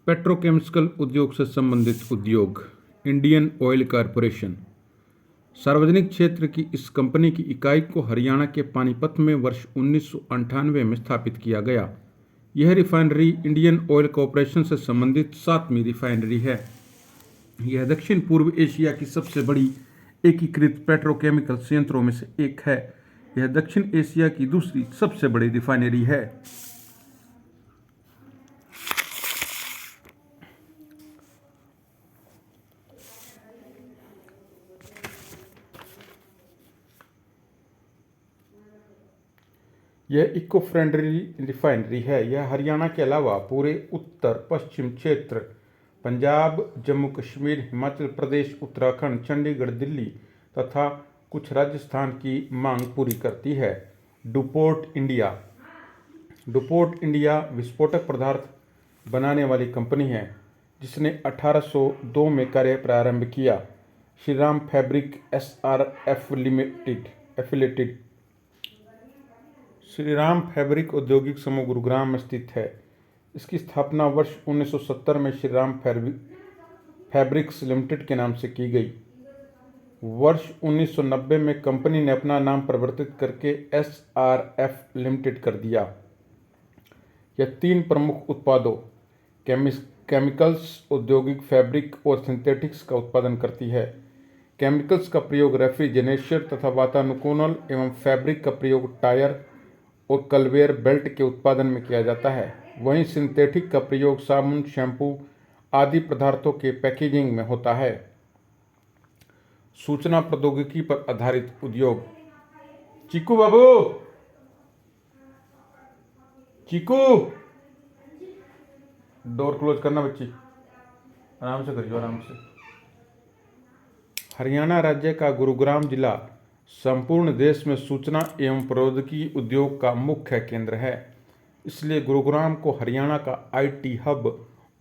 Petrochemical उद्योग से संबंधित उद्योग। इंडियन ऑयल कॉरपोरेशन सार्वजनिक क्षेत्र की इस कंपनी की इकाई को हरियाणा के पानीपत में वर्ष 1998 में स्थापित किया गया। यह रिफाइनरी इंडियन ऑयल कॉरपोरेशन से संबंधित 7वीं रिफाइनरी है। यह दक्षिण पूर्व एशिया की सबसे बड़ी एकीकृत पेट्रोकेमिकल संयंत्रों में से एक है। यह दक्षिण एशिया की दूसरी सबसे बड़ी रिफाइनरी है। यह इको फ्रेंडली रिफाइनरी है। यह हरियाणा के अलावा पूरे उत्तर पश्चिम क्षेत्र, पंजाब, जम्मू कश्मीर, हिमाचल प्रदेश, उत्तराखंड, चंडीगढ़, दिल्ली तथा कुछ राजस्थान की मांग पूरी करती है। डुपोर्ट इंडिया विस्फोटक पदार्थ बनाने वाली कंपनी है जिसने 1802 में कार्य प्रारंभ किया। Shriram fabric SRF affiliated Shriram fabric औद्योगिक समूह गुरुग्राम में स्थित है। इसकी स्थापना वर्ष 1970 में श्रीराम फैब्रिक्स लिमिटेड के नाम से की गई। वर्ष 1990 में कंपनी ने अपना नाम परिवर्तित करके SRF लिमिटेड कर दिया। यह 3 प्रमुख उत्पादों केमिकल्स, औद्योगिक फैब्रिक और सिंथेटिक्स का उत्पादन करती है। केमिकल्स का प्रयोग रेफ्रिजरेशन तथा वातानुकूलन एवं फैब्रिक का प्रयोग टायर और कन्वेयर बेल्ट के उत्पादन में किया जाता है। वहीं सिंथेटिक का प्रयोग साबुन, शैम्पू आदि पदार्थों के पैकेजिंग में होता है। सूचना प्रौद्योगिकी पर आधारित उद्योग। चीकू बाबू, चीकू, डोर क्लोज करना बच्ची, आराम से करियो, आराम से। हरियाणा राज्य का गुरुग्राम जिला संपूर्ण देश में सूचना एवं प्रौद्योगिकी उद्योग का मुख्य केंद्र है। इसलिए गुरुग्राम को हरियाणा का IT हब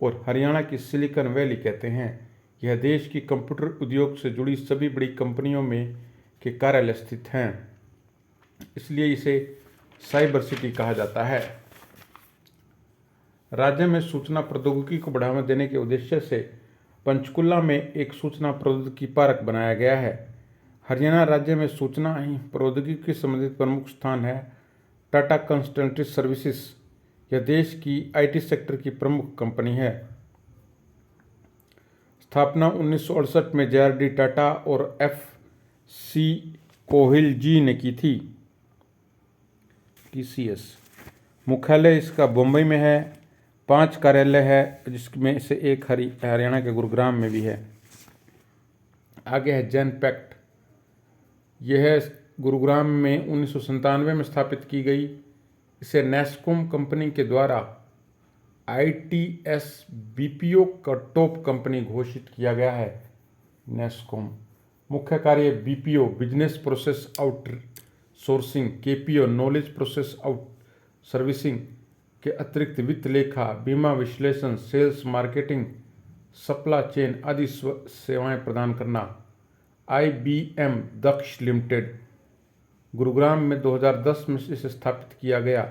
और हरियाणा की सिलिकॉन वैली कहते हैं। यह देश की कंप्यूटर उद्योग से जुड़ी सभी बड़ी कंपनियों में के कार्यालय स्थित हैं। इसलिए इसे साइबर सिटी कहा जाता है। राज्य में सूचना प्रौद्योगिकी को बढ़ावा देने के उद्देश्य से पंचकुला में एक सूचना प्रौद्योगिकी पार्क बनाया गया है। हरियाणा राज्य में सूचना प्रौद्योगिकी के संबंधित प्रमुख स्थान है। टाटा कंसल्टेंसी सर्विसेज, यह देश की IT सेक्टर की प्रमुख कंपनी है। स्थापना 1968 में JRD टाटा और FC कोहिलजी ने की थी। TCS मुख्यालय इसका बम्बई में है। 5 कार्यालय है जिसमें से एक हरियाणा के गुरुग्राम में भी है। आगे है जेनपैक्ट। यह गुरुग्राम में 1997 में स्थापित की गई। इसे नेस्कॉम कंपनी के द्वारा ITS BPO का टॉप कंपनी घोषित किया गया है। नेस्कॉम मुख्य कार्य BPO business process outsourcing, KPO knowledge process out servicing के अतिरिक्त वित्त लेखा, बीमा विश्लेषण, सेल्स, मार्केटिंग, सप्लाई चेन आदि सेवाएं प्रदान करना। IBM दक्ष लिमिटेड गुरुग्राम में 2010 में इसे स्थापित किया गया।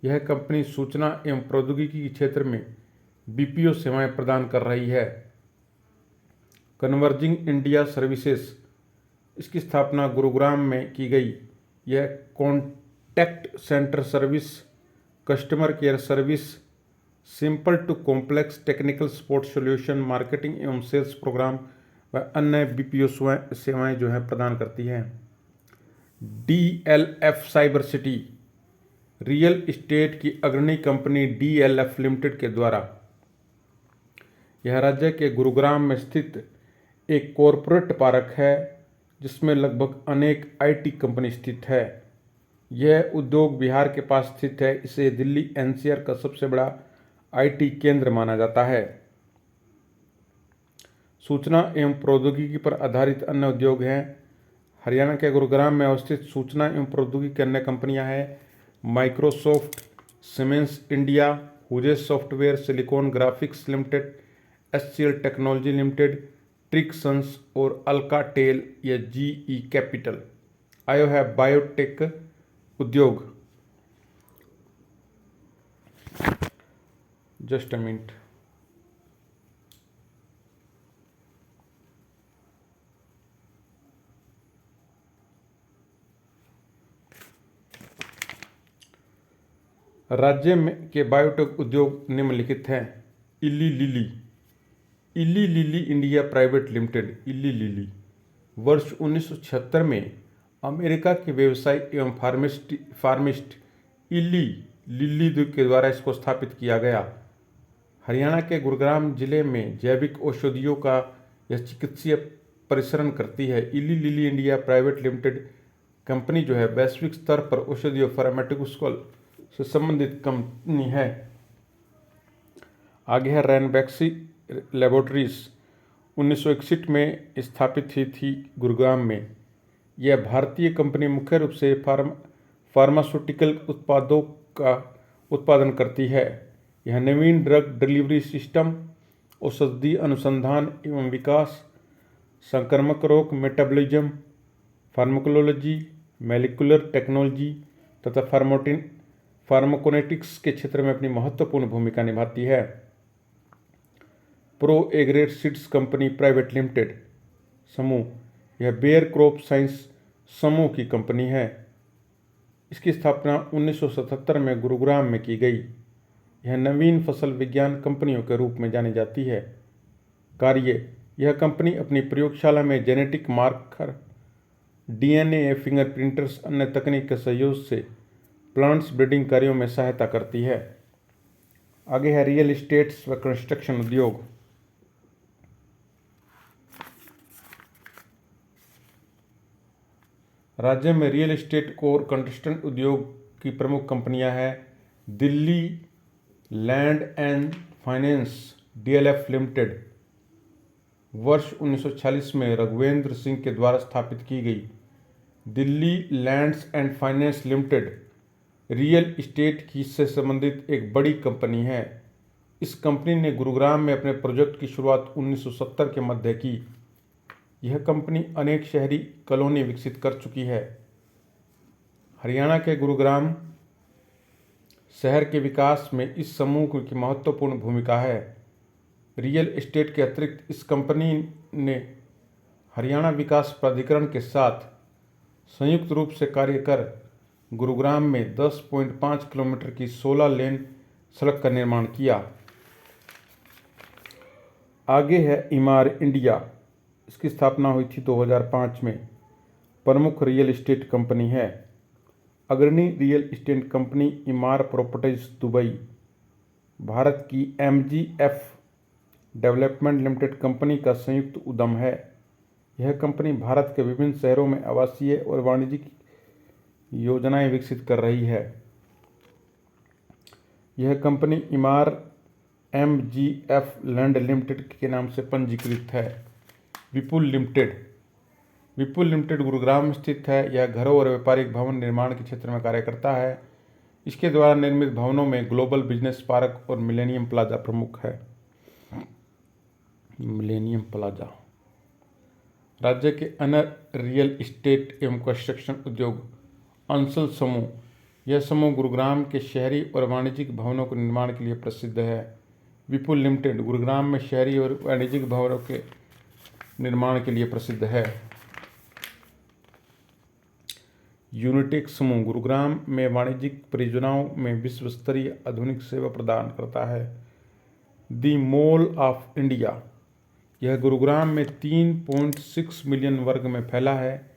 यह कंपनी सूचना एवं प्रौद्योगिकी के क्षेत्र में BPO सेवाएं प्रदान कर रही है। कन्वर्जिंग इंडिया सर्विसेज, इसकी स्थापना गुरुग्राम में की गई। यह contact centre service, customer care service, simple to complex technical support solution, marketing एवं सेल्स प्रोग्राम व अन्य BPO सेवाएं जो है प्रदान करती हैं। DLF cyber city, real estate की अग्रणी कंपनी DLF लिमिटेड के द्वारा। यह राज्य के गुरुग्राम में स्थित एक कॉरपोरेट पार्क है जिसमें लगभग अनेक IT कंपनी स्थित है। यह उद्योग बिहार के पास स्थित है। इसे दिल्ली NCR का सबसे बड़ा IT केंद्र माना जाता है। सूचना एवं प्रौद्योगिकी पर आधारित अन्य उद्योग हैं। हरियाणा के गुरुग्राम में अवस्थित सूचना एवं प्रौद्योगिकी की अन्य कंपनियां हैं Microsoft, Siemens India, Hughes Software, Silicon Graphics Limited, SCL Technology Limited, ट्रिक्संस और अल्काटेल या GE कैपिटल। आयो है बायोटेक उद्योग। Just a minute. राज्य में के बायोटेक उद्योग निम्नलिखित हैं। इली लिली, इली लिली इंडिया प्राइवेट लिमिटेड, इली लिली वर्ष 1976 में अमेरिका के व्यवसायी एवं फार्मिस्ट इली लिली के द्वारा इसको स्थापित किया गया। हरियाणा के गुरुग्राम जिले में जैविक औषधियों का यह चिकित्सीय परिसरण करती है। इली lily India private limited company जो है वैश्विक स्तर पर औषधि और फार्मास्यूटिकल से संबंधित कंपनी है। आगे है रैनबैक्सी लेबोरेटरीज, 1961 में स्थापित हुई थी गुरुग्राम में। यह भारतीय कंपनी मुख्य रूप से फार्मास्यूटिकल उत्पादों का उत्पादन करती है। यह नवीन ड्रग डिलीवरी सिस्टम, औषधि अनुसंधान एवं विकास, संक्रामक रोग मेटाबॉलिज्म, फार्माकोलॉजी, मॉलिक्यूलर टेक्नोलॉजी तथा फार्माकोनेटिक्स के क्षेत्र में अपनी महत्वपूर्ण भूमिका निभाती है। Pro एग्रेट seeds company private limited समूह, यह बेयर क्रॉप साइंस समूह की कंपनी है। इसकी स्थापना 1977 में गुरुग्राम में की गई। यह नवीन फसल विज्ञान कंपनियों के रूप में जानी जाती है। कार्य, यह कंपनी अपनी प्रयोगशाला में जेनेटिक मार्कर, डीएनए फिंगरप्रिंटर्स अन्य तकनीक के सहयोग से प्लांट्स ब्रीडिंग कार्यों में सहायता करती है। आगे है रियल एस्टेट्स व कंस्ट्रक्शन उद्योग। राज्य में रियल एस्टेट और कंस्ट्रक्शन उद्योग की प्रमुख कंपनियां हैं। Delhi land and finance DLF limited वर्ष 1946 में रघुवेंद्र सिंह के द्वारा स्थापित की गई। Delhi lands and finance limited real estate की से संबंधित एक बड़ी कंपनी है। इस कंपनी ने गुरुग्राम में अपने प्रोजेक्ट की शुरुआत 1970 के मध्य की। यह कंपनी अनेक शहरी कॉलोनी विकसित कर चुकी है। हरियाणा के गुरुग्राम शहर के विकास में इस समूह की महत्वपूर्ण भूमिका है। रियल एस्टेट के अतिरिक्त इस कंपनी ने हरियाणा विकास प्राधिकरण के साथ संयुक्त रूप से कार्य कर गुरुग्राम में 10.5 किलोमीटर की 16 लेन सड़क का निर्माण किया। आगे है इमार इंडिया, इसकी स्थापना हुई थी 2005 में। प्रमुख रियल एस्टेट कंपनी है। अग्रणी real estate company इमार properties Dubai Bharat की MGF डेवलपमेंट लिमिटेड कंपनी का संयुक्त उद्यम है। यह कंपनी भारत के विभिन्न शहरों में आवासीय और वाणिज्यिक योजनाएं विकसित कर रही है। यह कंपनी इमार MGF लैंड लिमिटेड के नाम से पंजीकृत है। विपुल लिमिटेड गुरुग्राम में स्थित है। यह घरों और व्यापारिक भवन निर्माण के क्षेत्र में कार्य करता है। इसके द्वारा निर्मित भवनों में ग्लोबल बिजनेस पार्क और मिलेनियम प्लाजा प्रमुख है। मिलेनियम प्लाजा राज्य के अन्य रियल एस्टेट एवं कंस्ट्रक्शन उद्योग। अंसल समूह, यह समूह गुरुग्राम के शहरी और वाणिज्यिक भवनों के निर्माण के लिए प्रसिद्ध है। विपुल लिमिटेड गुरुग्राम में शहरी और वाणिज्यिक भवनों के निर्माण के लिए प्रसिद्ध है। यूनिटेक समूह गुरुग्राम में वाणिज्यिक परियोजनाओं में विश्व स्तरीय आधुनिक सेवा प्रदान करता है। दी मॉल ऑफ इंडिया, यह गुरुग्राम में 3.6 मिलियन वर्ग में फैला है।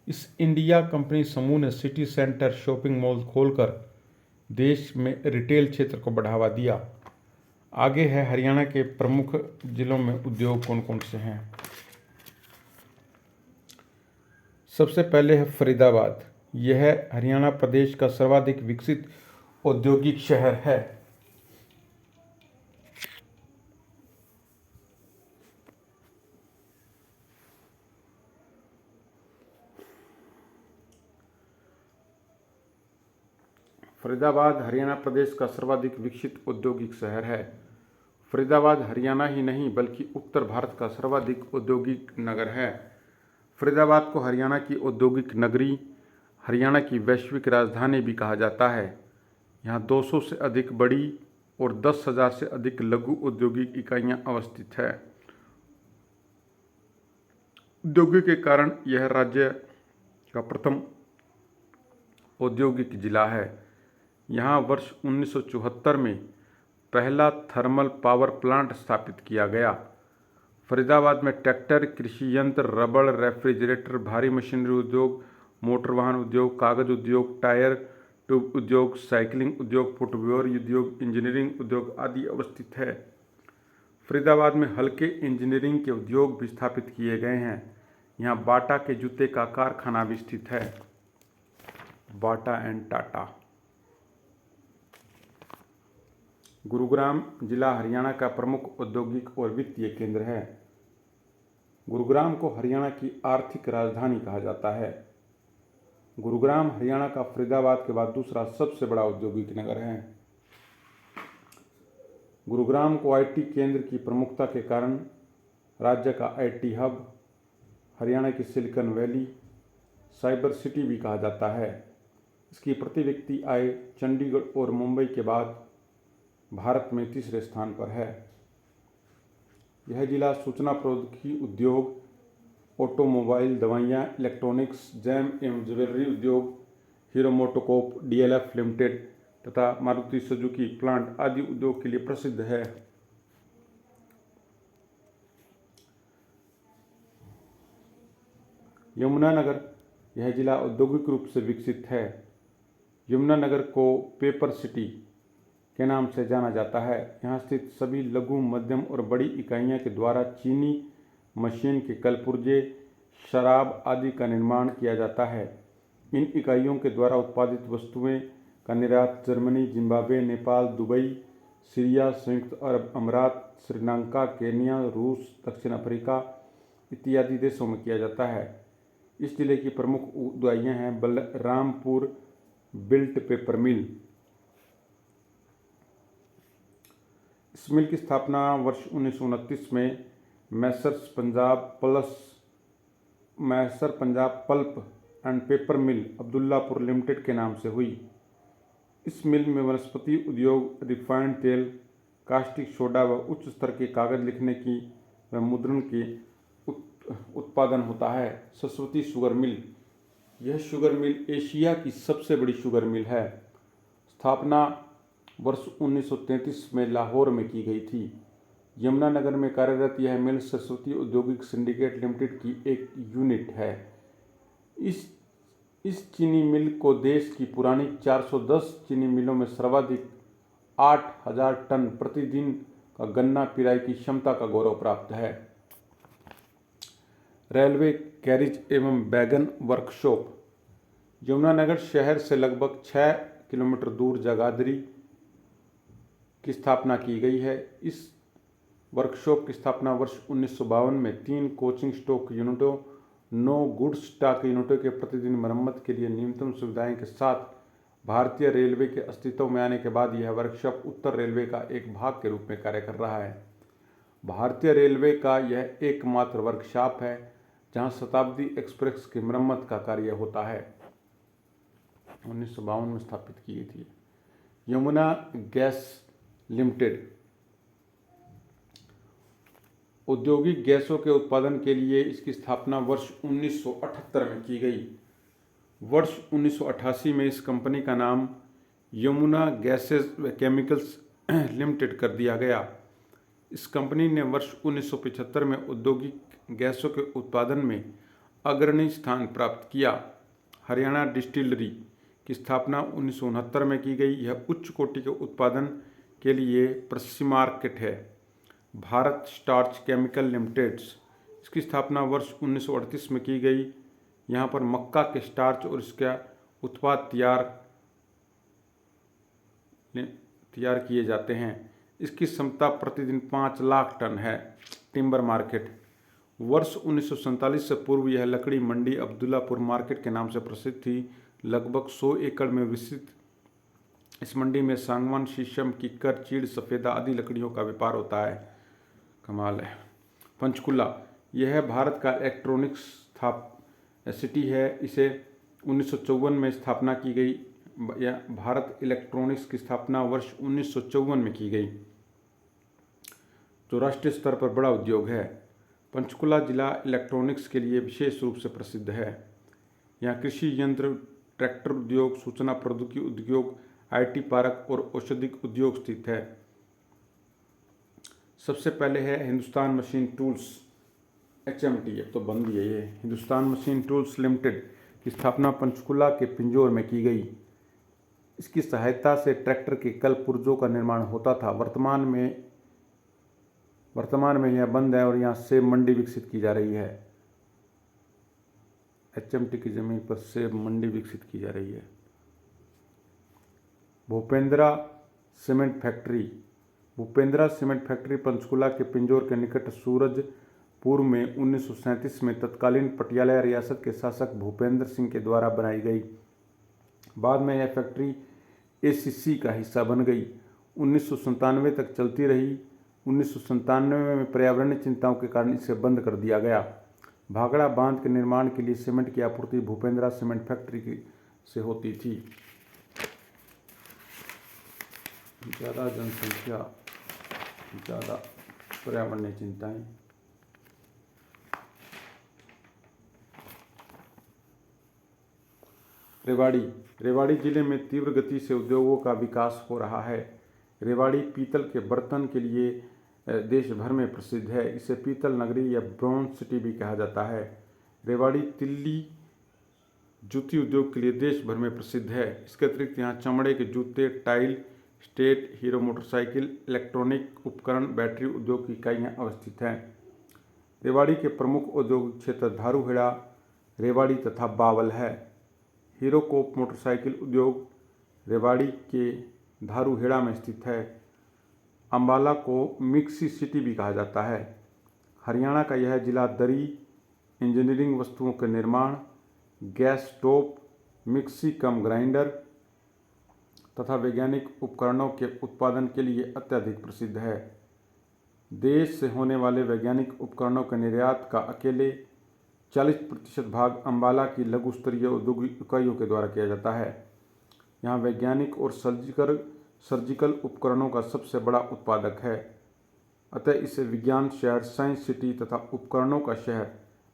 इस इंडिया कंपनी समूह ने सिटी सेंटर शॉपिंग मॉल खोलकर देश में रिटेल क्षेत्र को बढ़ावा दिया। आगे है हरियाणा के प्रमुख जिलों में उद्योग कौन कौन से हैं। सबसे पहले है फरीदाबाद। यह हरियाणा प्रदेश का सर्वाधिक विकसित औद्योगिक शहर है। फरीदाबाद हरियाणा प्रदेश का सर्वाधिक विकसित औद्योगिक शहर है। फरीदाबाद हरियाणा ही नहीं बल्कि उत्तर भारत का सर्वाधिक औद्योगिक नगर है। फरीदाबाद को हरियाणा की औद्योगिक नगरी, हरियाणा की वैश्विक राजधानी भी कहा जाता है। यहाँ 200 से अधिक बड़ी और 10,000 से अधिक लघु औद्योगिक इकाइयाँ अवस्थित है। औद्योगिक के कारण यह राज्य का प्रथम औद्योगिक जिला है। यहाँ वर्ष 1974 में पहला थर्मल पावर प्लांट स्थापित किया गया। फरीदाबाद में ट्रैक्टर, कृषि यंत्र, रबड़, रेफ्रिजरेटर, भारी मशीनरी उद्योग, मोटर वाहन उद्योग, कागज उद्योग, टायर ट्यूब उद्योग, साइकिलिंग उद्योग, फुटवेयर उद्योग, इंजीनियरिंग उद्योग आदि अवस्थित है। फरीदाबाद में हल्के इंजीनियरिंग के उद्योग भी स्थापित किए गए हैं। यहाँ बाटा के जूते का कारखाना भी स्थित है, बाटा एंड टाटा। गुरुग्राम जिला हरियाणा का प्रमुख औद्योगिक और वित्तीय केंद्र है। गुरुग्राम को हरियाणा की आर्थिक राजधानी कहा जाता है। गुरुग्राम हरियाणा का फरीदाबाद के बाद दूसरा सबसे बड़ा औद्योगिक नगर है। गुरुग्राम को आईटी केंद्र की प्रमुखता के कारण राज्य का आईटी हब, हरियाणा की सिलिकॉन वैली, साइबर सिटी भी कहा जाता है। इसकी प्रति व्यक्ति आय चंडीगढ़ और मुंबई के बाद भारत में तीसरे स्थान पर है। यह जिला सूचना प्रौद्योगिकी उद्योग, ऑटोमोबाइल, दवाइयाँ, इलेक्ट्रॉनिक्स, जैम एवं ज्वेलरी उद्योग, हीरो मोटोकॉर्प, डीएलएफ लिमिटेड तथा मारुति सुजुकी प्लांट आदि उद्योग के लिए प्रसिद्ध है। यमुनानगर, यह जिला औद्योगिक रूप से विकसित है। यमुनानगर को पेपर सिटी के नाम से जाना जाता है। यहाँ स्थित सभी लघु, मध्यम और बड़ी इकाइयों के द्वारा चीनी मशीन के कलपुर्जे, शराब आदि का निर्माण किया जाता है। इन इकाइयों के द्वारा उत्पादित वस्तुएं का निर्यात Germany, Zimbabwe, Nepal, Dubai, Syria, संयुक्त अरब अमीरात, श्रीलंका, केन्या, रूस, दक्षिण अफ्रीका इत्यादि देशों में किया जाता है। इस जिले की प्रमुख उद्यानियां हैं बलरामपुर बिल्ट पेपर मिल। इस मिल की स्थापना वर्ष 1929 में Messrs Punjab pulp and paper mill Abdullapur limited के नाम से हुई। इस मिल में वनस्पति उद्योग, रिफाइंड तेल, कास्टिक सोडा व उच्च स्तर के कागज लिखने की व मुद्रण के उत्पादन होता है। सरस्वती शुगर मिल, यह शुगर मिल एशिया की सबसे बड़ी शुगर मिल है। स्थापना वर्ष 1933 में लाहौर में की गई थी। यमुनानगर में कार्यरत यह मिल सरस्वती औद्योगिक सिंडिकेट लिमिटेड की एक यूनिट है। इस चीनी मिल को देश की पुरानी 410 चीनी मिलों में सर्वाधिक 8000 टन प्रतिदिन का गन्ना पिराई की क्षमता का गौरव प्राप्त है। रेलवे कैरिज एवं वैगन वर्कशॉप, यमुनानगर शहर से लगभग 6 किलोमीटर दूर जगाधरी की स्थापना की गई है। इस वर्कशॉप की स्थापना वर्ष 1952 में 3 कोचिंग स्टॉक यूनिटों, 9 गुड्स स्टॉक यूनिटों के प्रतिदिन मरम्मत के लिए न्यूनतम सुविधाएं के साथ भारतीय रेलवे के अस्तित्व में आने के बाद यह वर्कशॉप उत्तर रेलवे का एक भाग के रूप में कार्य कर रहा है। भारतीय रेलवे का यह एकमात्र वर्कशॉप है जहां शताब्दी एक्सप्रेस की मरम्मत का कार्य होता है। 1952 में स्थापित की गई थी। यमुना गैस लिमिटेड औद्योगिक गैसों के उत्पादन के लिए इसकी स्थापना वर्ष 1978 में की गई। वर्ष 1988 में इस कंपनी का नाम यमुना गैसेस व केमिकल्स लिमिटेड कर दिया गया। इस कंपनी ने वर्ष 1975 में औद्योगिक गैसों के उत्पादन में अग्रणी स्थान प्राप्त किया। हरियाणा डिस्टिलरी की स्थापना 1969 में की गई। यह उच्च कोटि के उत्पादन के लिए प्रसिद्ध मार्केट है। भारत स्टार्च केमिकल लिमिटेड, इसकी स्थापना वर्ष 1938 में की गई। यहाँ पर मक्का के स्टार्च और इसका उत्पाद तैयार किए जाते हैं। इसकी क्षमता प्रतिदिन 5 लाख टन है। टिम्बर मार्केट, वर्ष 1947 से पूर्व यह लकड़ी मंडी अब्दुल्लापुर मार्केट के नाम से प्रसिद्ध थी। लगभग 100 एकड़ में विस्तृत इस मंडी में सागवान, शीशम, किक्कर, चीड़, सफेदा आदि लकड़ियों का व्यापार होता है। कमाल है। पंचकुला, यह भारत का इलेक्ट्रॉनिक्स सिटी है। इसे 1954 में स्थापना की गई। यह भारत इलेक्ट्रॉनिक्स की स्थापना वर्ष 1954 में की गई, जो राष्ट्रीय स्तर पर बड़ा उद्योग है। पंचकुला जिला इलेक्ट्रॉनिक्स के लिए विशेष रूप से प्रसिद्ध है। यहाँ कृषि यंत्र, ट्रैक्टर उद्योग, सूचना प्रौद्योगिकी उद्योग, IT पार्क और औषधिक उद्योग स्थित है। सबसे पहले है हिंदुस्तान मशीन टूल्स HMT, अब तो बंद ही है ये। हिंदुस्तान मशीन टूल्स लिमिटेड की स्थापना पंचकुला के पिंजौर में की गई। इसकी सहायता से ट्रैक्टर के कल पुर्जों का निर्माण होता था। वर्तमान में यह बंद है और यहाँ सेब मंडी विकसित की जा रही है। HMT की जमीन पर सेब मंडी विकसित की जा रही है। भूपेंद्रा सीमेंट फैक्ट्री पंचकुला के पिंजौर के निकट सूरजपुर में 1937 में तत्कालीन पटियाला रियासत के शासक भूपेंद्र सिंह के द्वारा बनाई गई। बाद में यह फैक्ट्री ACC का हिस्सा बन गई। 1997 तक चलती रही। 1997 में पर्यावरणीय चिंताओं के कारण इसे बंद कर दिया गया। भाखड़ा बांध के निर्माण के लिए सीमेंट की आपूर्ति भूपेंद्रा सीमेंट फैक्ट्री से होती थी। ज़्यादा जनसंख्या, ज़्यादा पर्यावरणीय चिंताएं। रेवाड़ी जिले में तीव्र गति से उद्योगों का विकास हो रहा है। रेवाड़ी पीतल के बर्तन के लिए देश भर में प्रसिद्ध है। इसे पीतल नगरी या ब्रॉन्ज सिटी भी कहा जाता है। रेवाड़ी तिल्ली जूती उद्योग के लिए देश भर में प्रसिद्ध है। इसके अतिरिक्त यहाँ चमड़े के जूते, tile state, hero motorcycle, electronic उपकरण, बैटरी उद्योग की इकाइयाँ अवस्थित हैं। रेवाड़ी के प्रमुख औद्योगिक क्षेत्र धारूहेड़ा, रेवाड़ी तथा बावल है। हीरो कोप मोटरसाइकिल उद्योग रेवाड़ी के धारूहेड़ा में स्थित है। अंबाला को मिक्सी सिटी भी कहा जाता है। हरियाणा का यह जिला दरी, इंजीनियरिंग वस्तुओं के निर्माण, गैस स्टोव, मिक्सी कम ग्राइंडर तथा वैज्ञानिक उपकरणों के उत्पादन के लिए अत्यधिक प्रसिद्ध है। देश से होने वाले वैज्ञानिक उपकरणों के निर्यात का अकेले 40% भाग अंबाला की लघु स्तरीय औद्योगिक इकाइयों के द्वारा किया जाता है। यहाँ वैज्ञानिक और सर्जिकल उपकरणों का सबसे बड़ा उत्पादक है। अतः इसे विज्ञान शहर, साइंस सिटी तथा उपकरणों का शहर,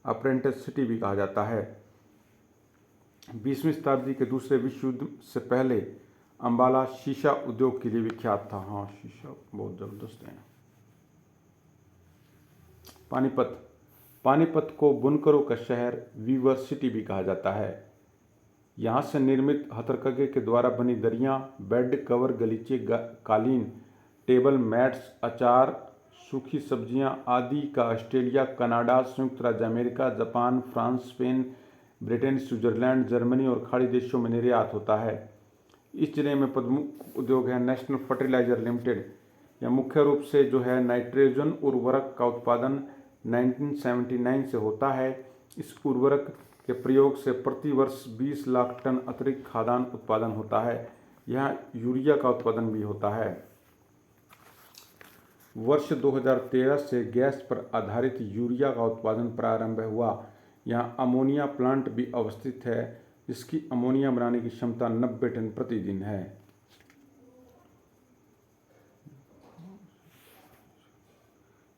अप्रेंटिस सिटी भी कहा जाता है। 20वीं शताब्दी के दूसरे विश्व युद्ध से पहले अंबाला शीशा उद्योग के लिए विख्यात था। हाँ, शीशा बहुत जबरदस्त है। पानीपत को बुनकरों का शहर, वीवर सिटी भी कहा जाता है। यहाँ से निर्मित हथकरघे के द्वारा बनी दरियाँ, बेड कवर, गलीचे, कालीन, टेबल मैट्स, अचार, सूखी सब्जियाँ आदि का ऑस्ट्रेलिया, कनाडा, संयुक्त राज्य America, Japan, France, Spain, Britain, Switzerland, Germany और खाड़ी देशों में निर्यात होता है। इस जिले में प्रमुख उद्योग है नेशनल फर्टिलाइजर लिमिटेड। यह मुख्य रूप से जो है नाइट्रोजन उर्वरक का उत्पादन 1979 से होता है। इस उर्वरक के प्रयोग से प्रति वर्ष 20 लाख टन अतिरिक्त खाद्यान्न उत्पादन होता है। यहाँ यूरिया का उत्पादन भी होता है। वर्ष 2013 से गैस पर आधारित यूरिया का उत्पादन प्रारंभ हुआ। यहाँ अमोनिया प्लांट भी अवस्थित है, जिसकी अमोनिया बनाने की क्षमता 90 टन प्रतिदिन है।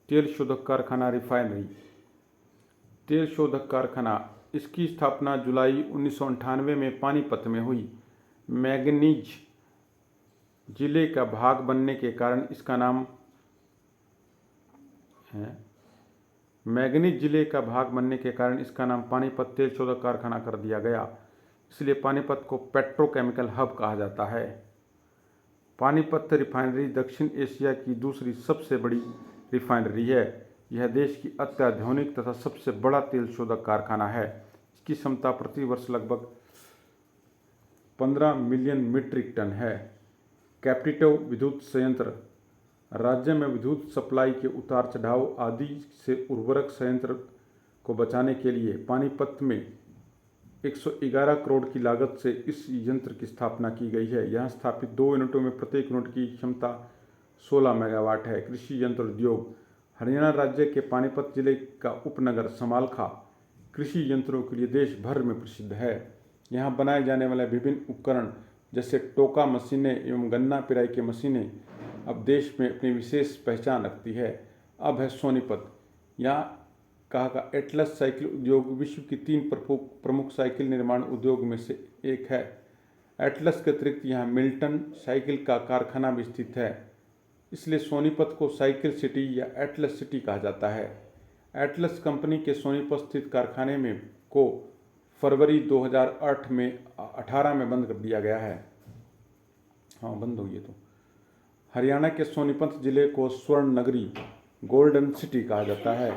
तेल शोधक कारखाना, रिफाइनरी। तेल शोधक कारखाना, इसकी स्थापना जुलाई 1998 में पानीपत में हुई। मैंगनीज जिले का भाग बनने के कारण इसका नाम पानीपत तेल शोधक कारखाना कर दिया गया। इसलिए पानीपत को पेट्रोकेमिकल हब कहा जाता है। पानीपत रिफाइनरी दक्षिण एशिया की दूसरी सबसे बड़ी रिफाइनरी है। यह देश की अत्याधुनिक तथा सबसे बड़ा तेल शोधक कारखाना है। इसकी क्षमता प्रति वर्ष लगभग 15 मिलियन मीट्रिक टन है। कैपिटो विद्युत संयंत्र, राज्य में विद्युत सप्लाई के उतार चढ़ाव आदि से उर्वरक संयंत्र को बचाने के लिए पानीपत में 111 करोड़ की लागत से इस यंत्र की स्थापना की गई है। यहाँ स्थापित 2 यूनिटों में प्रत्येक यूनिट की क्षमता 16 मेगावाट है। कृषि यंत्र उद्योग, हरियाणा राज्य के पानीपत जिले का उपनगर समालखा कृषि यंत्रों के लिए देश भर में प्रसिद्ध है। यहाँ बनाए जाने वाले विभिन्न उपकरण जैसे टोका मशीनें एवं गन्ना पिराई की मशीनें अब देश में अपनी विशेष पहचान रखती है। अब है सोनीपत। यहाँ कहा का एटलस साइकिल उद्योग विश्व की 3 प्रमुख साइकिल निर्माण उद्योग में से एक है। एटलस के अतिरिक्त यहाँ मिल्टन साइकिल का कारखाना भी स्थित है, इसलिए सोनीपत को साइकिल सिटी या एटलस सिटी कहा जाता है। एटलस कंपनी के सोनीपत स्थित कारखाने में को फरवरी 2018 में बंद कर दिया गया है। हाँ, बंद हो गई। तो हरियाणा के सोनीपत जिले को स्वर्ण नगरी गोल्डन सिटी कहा जाता है।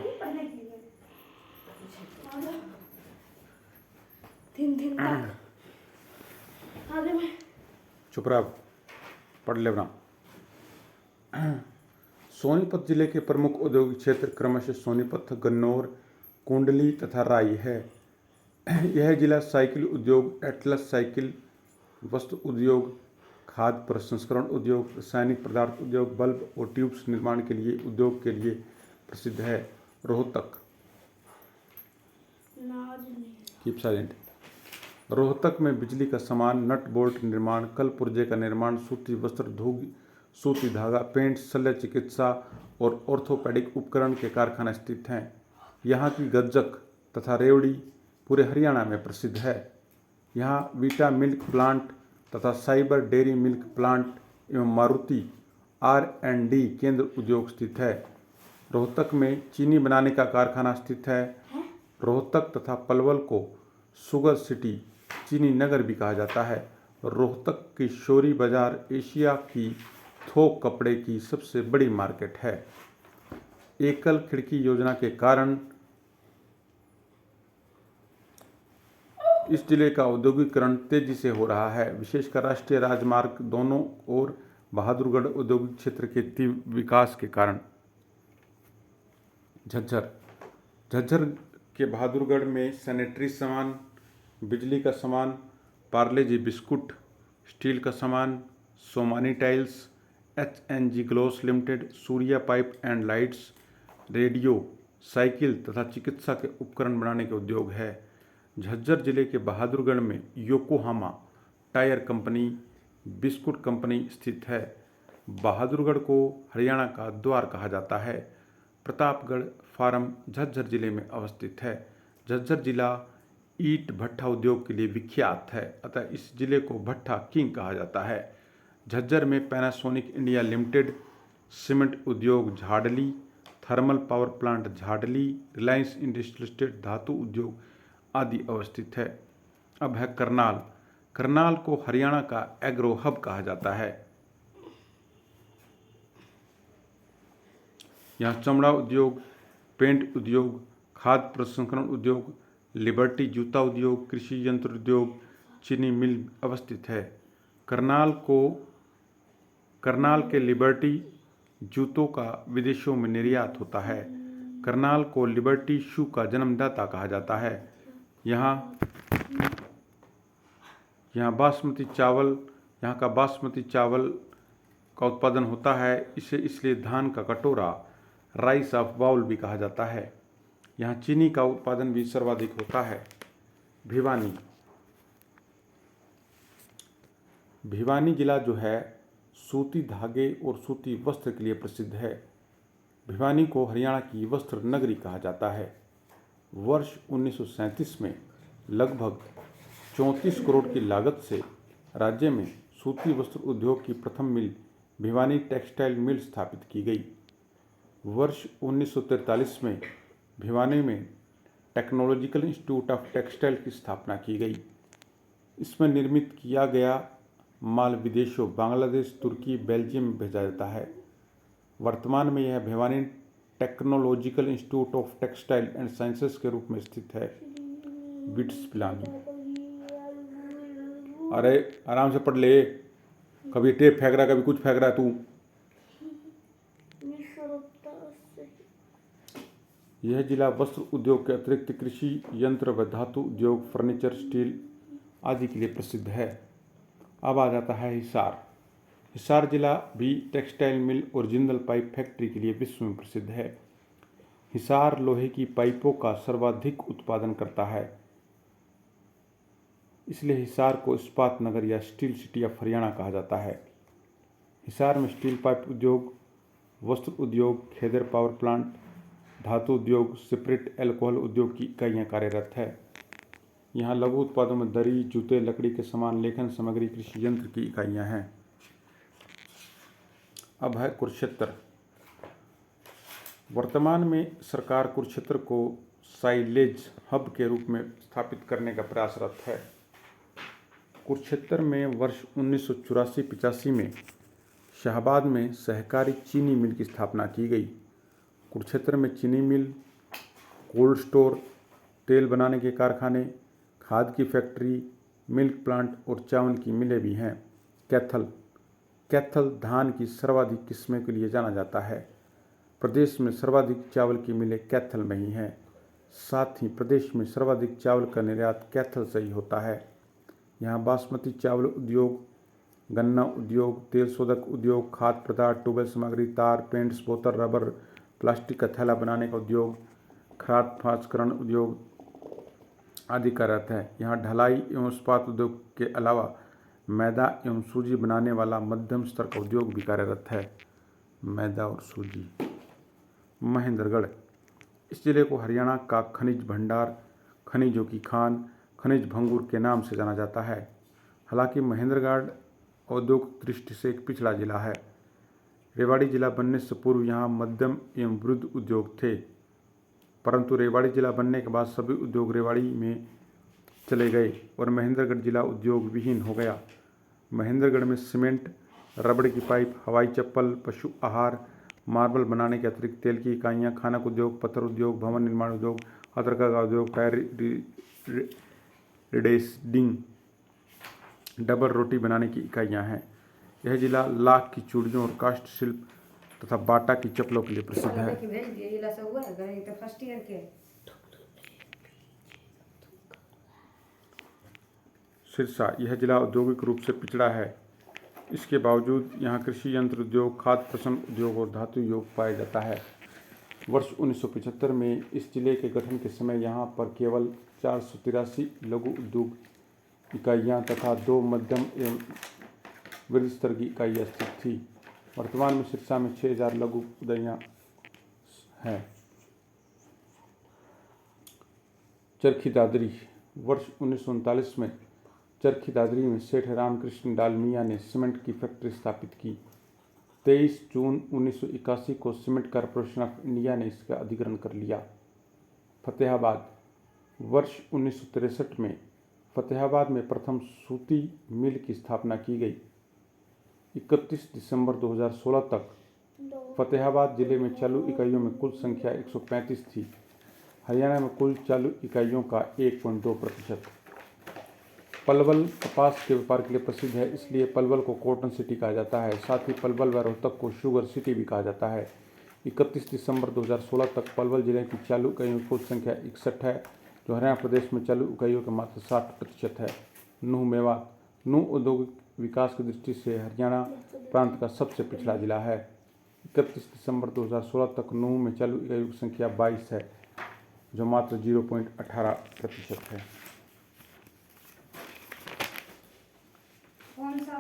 चुप रहा, पढ़ ले बना। सोनीपत जिले के प्रमुख औद्योगिक क्षेत्र क्रमशः सोनीपत, गन्नौर, कुंडली तथा राई है। यह जिला साइकिल उद्योग, एटलस साइकिल, वस्त्र उद्योग, खाद्य प्रसंस्करण उद्योग, रासायनिक पदार्थ उद्योग, बल्ब और ट्यूब्स निर्माण के लिए उद्योग के लिए प्रसिद्ध है। Rohtak, keep silent. रोहतक में बिजली का सामान, नट बोल्ट निर्माण, कल पुर्जे का निर्माण, सूती वस्त्र, धूग, सूती धागा, पेंट, शल्य चिकित्सा और ऑर्थोपेडिक उपकरण के कारखाना स्थित हैं। यहाँ की गज्जक तथा रेवड़ी पूरे हरियाणा में प्रसिद्ध है। यहाँ वीटा मिल्क प्लांट तथा साइबर डेयरी मिल्क प्लांट एवं मारुति R&D केंद्र उद्योग स्थित है। रोहतक में चीनी बनाने का कारखाना स्थित है। रोहतक तथा पलवल को शुगर सिटी, चीनी नगर भी कहा जाता है। रोहतक की शोरी बाजार एशिया की थोक कपड़े की सबसे बड़ी मार्केट है। एकल खिड़की योजना के कारण इस जिले का औद्योगिकरण तेजी से हो रहा है, विशेषकर राष्ट्रीय राजमार्ग दोनों ओर बहादुरगढ़ औद्योगिक क्षेत्र के तीव्र विकास के कारण। झज्जर के बहादुरगढ़ में सैनिटरी सामान, बिजली का सामान, पार्ले जी बिस्कुट, स्टील का सामान, Somani tiles, HNG glass limited, Surya pipe and lights, radio, cycle तथा चिकित्सा के उपकरण बनाने के उद्योग है। झज्जर जिले के बहादुरगढ़ में Yokohama tyre company, biscuit company स्थित है। बहादुरगढ़ को हरियाणा का द्वार कहा जाता है। प्रतापगढ़ फार्म झज्जर जिले में अवस्थित है। झज्जर जिला ईंट भट्ठा उद्योग के लिए विख्यात है, अतः इस जिले को भट्ठा किंग कहा जाता है। झज्जर में पैनासोनिक इंडिया लिमिटेड, सीमेंट उद्योग Jhadli, thermal power plant Jhadli, Reliance industrial estate, धातु उद्योग आदि अवस्थित है। अब है करनाल। करनाल को हरियाणा का एग्रो हब कहा जाता है। यहाँ चमड़ा उद्योग, पेंट उद्योग, खाद्य प्रसंस्करण उद्योग, लिबर्टी जूता उद्योग, कृषि यंत्र उद्योग, चीनी मिल अवस्थित है। करनाल के लिबर्टी जूतों का विदेशों में निर्यात होता है। करनाल को लिबर्टी शू का जन्मदाता कहा जाता है। यहाँ का बासमती चावल का उत्पादन होता है। इसे इसलिए धान का कटोरा, राइस ऑफ बाउल भी कहा जाता है। यहाँ चीनी का उत्पादन भी सर्वाधिक होता है। भिवानी जिला जो है सूती धागे और सूती वस्त्र के लिए प्रसिद्ध है। भिवानी को हरियाणा की वस्त्र नगरी कहा जाता है। वर्ष 1937 में लगभग 34 करोड़ की लागत से राज्य में सूती वस्त्र उद्योग की प्रथम मिल भिवानी टेक्सटाइल मिल स्थापित की गई। वर्ष 1943 में भिवानी में टेक्नोलॉजिकल इंस्टीट्यूट ऑफ टेक्सटाइल की स्थापना की गई। इसमें निर्मित किया गया माल विदेशों बांग्लादेश, तुर्की, बेल्जियम में भेजा जाता है। वर्तमान में यह Bhiwani technological institute of textile and sciences के रूप में स्थित है। बिट्स पिलानी, अरे आराम से पढ़ ले, कभी टेप फेंक रहा कभी कुछ फेंक रहा है तू। यह जिला वस्त्र उद्योग के अतिरिक्त कृषि यंत्र व धातु उद्योग, फर्नीचर, स्टील आदि के लिए प्रसिद्ध है। अब आ जाता है हिसार। हिसार जिला भी टेक्सटाइल मिल और जिंदल पाइप फैक्ट्री के लिए विश्व में प्रसिद्ध है। हिसार लोहे की पाइपों का सर्वाधिक उत्पादन करता है, इसलिए हिसार को इस्पात नगर या स्टील सिटी ऑफ हरियाणा कहा जाता है। हिसार में स्टील पाइप उद्योग, वस्त्र उद्योग, खेदर पावर प्लांट, धातु उद्योग, स्पिरिट एल्कोहल उद्योग की इकाइयाँ कार्यरत है। यहाँ लघु उत्पादों में दरी, जूते, लकड़ी के सामान, लेखन सामग्री, कृषि यंत्र की इकाइयाँ हैं। अब है कुरुक्षेत्र। वर्तमान में सरकार कुरुक्षेत्र को साइलेज हब के रूप में स्थापित करने का प्रयासरत है। कुरुक्षेत्र में वर्ष 1984-85 में शाहबाद में सहकारी चीनी मिल की स्थापना की गई। कुरुक्षेत्र में चीनी मिल, कोल्ड स्टोर, तेल बनाने के कारखाने, खाद की फैक्ट्री, मिल्क प्लांट और चावल की मिलें भी हैं। कैथल धान की सर्वाधिक किस्में के लिए जाना जाता है। प्रदेश में सर्वाधिक चावल की मिलें कैथल में ही हैं। साथ ही प्रदेश में सर्वाधिक चावल का निर्यात कैथल से ही होता है। यहाँ बासमती चावल उद्योग, गन्ना उद्योग, तेल शोधक उद्योग, खाद्य पदार्थ, ट्यूबवेल सामग्री, तार, पेंट्स, बोतल, रबर, प्लास्टिक का थैला बनाने का उद्योग, खाद प्रसंस्करण उद्योग आदि कार्यरत है। यहाँ ढलाई एवं इस्पात उद्योग के अलावा मैदा एवं सूजी बनाने वाला मध्यम स्तर का उद्योग भी कार्यरत है। मैदा और सूजी। महेंद्रगढ़। इस जिले को हरियाणा का खनिज भंडार, खनिजों की खान, खनिज भंगूर के नाम से जाना जाता है। हालांकि महेंद्रगढ़ औद्योगिक दृष्टि से एक पिछड़ा जिला है। रेवाड़ी जिला बनने से पूर्व यहाँ मध्यम एवं वृहद उद्योग थे, परंतु रेवाड़ी जिला बनने के बाद सभी उद्योग रेवाड़ी में चले गए और महेंद्रगढ़ जिला उद्योग विहीन हो गया। महेंद्रगढ़ में सीमेंट, रबड़ की पाइप, हवाई चप्पल, पशु आहार, मार्बल बनाने के अतिरिक्त तेल की इकाइयाँ, खानक उद्योग, पत्थर उद्योग, भवन निर्माण उद्योग, अतरका का उद्योग, टायर रिडेसिंग, डबल रोटी बनाने की इकाइयाँ हैं। यह जिला लाख की चूड़ियों और काष्ठ शिल्प तथा बाटा की चप्पलों के लिए प्रसिद्ध है। सिरसा। यह जिला औद्योगिक रूप से पिछड़ा है। इसके बावजूद यहाँ कृषि यंत्र उद्योग, खाद्य प्रसंस्करण उद्योग और धातु उद्योग पाया जाता है। वर्ष 1975 में इस जिले के गठन के समय यहाँ पर केवल 483 लघु उद्योग इकाइयाँ तथा 2 मध्यम एवं वृहद स्तर की इकाइयाँ स्थित थी। वर्तमान में सिरसा में 6000 लघु उद्योगियाँ हैं। चरखी दादरी। वर्ष 1939 में चरखी दादरी में सेठ रामकृष्ण डालमिया ने सीमेंट की फैक्ट्री स्थापित की। 23 जून 1981 को सीमेंट कॉरपोरेशन ऑफ इंडिया ने इसका अधिग्रहण कर लिया। फतेहाबाद। वर्ष 1963 में फतेहाबाद में प्रथम सूती मिल की स्थापना की गई। 31 दिसंबर 2016 तक फतेहाबाद जिले में चालू इकाइयों में कुल संख्या 135 थी। हरियाणा में कुल चालू इकाइयों का 1.2%। पलवल कपास के व्यापार के लिए प्रसिद्ध है, इसलिए पलवल को कॉटन सिटी कहा जाता है। साथ ही पलवल व रोहतक को शुगर सिटी भी कहा जाता है। 31 दिसंबर 2016 तक पलवल जिले की चालू इकाइयों की कुल संख्या 61 है, जो हरियाणा प्रदेश में चालू इकाइयों का मात्र 60% है। नूंह मेवात। नूंह औद्योगिक विकास की दृष्टि से हरियाणा प्रांत का सबसे पिछड़ा जिला है। 31 दिसंबर 2016 तक नूंह में चालू इकाइयों की संख्या 22 है, जो मात्र 0.18% है। कौन सा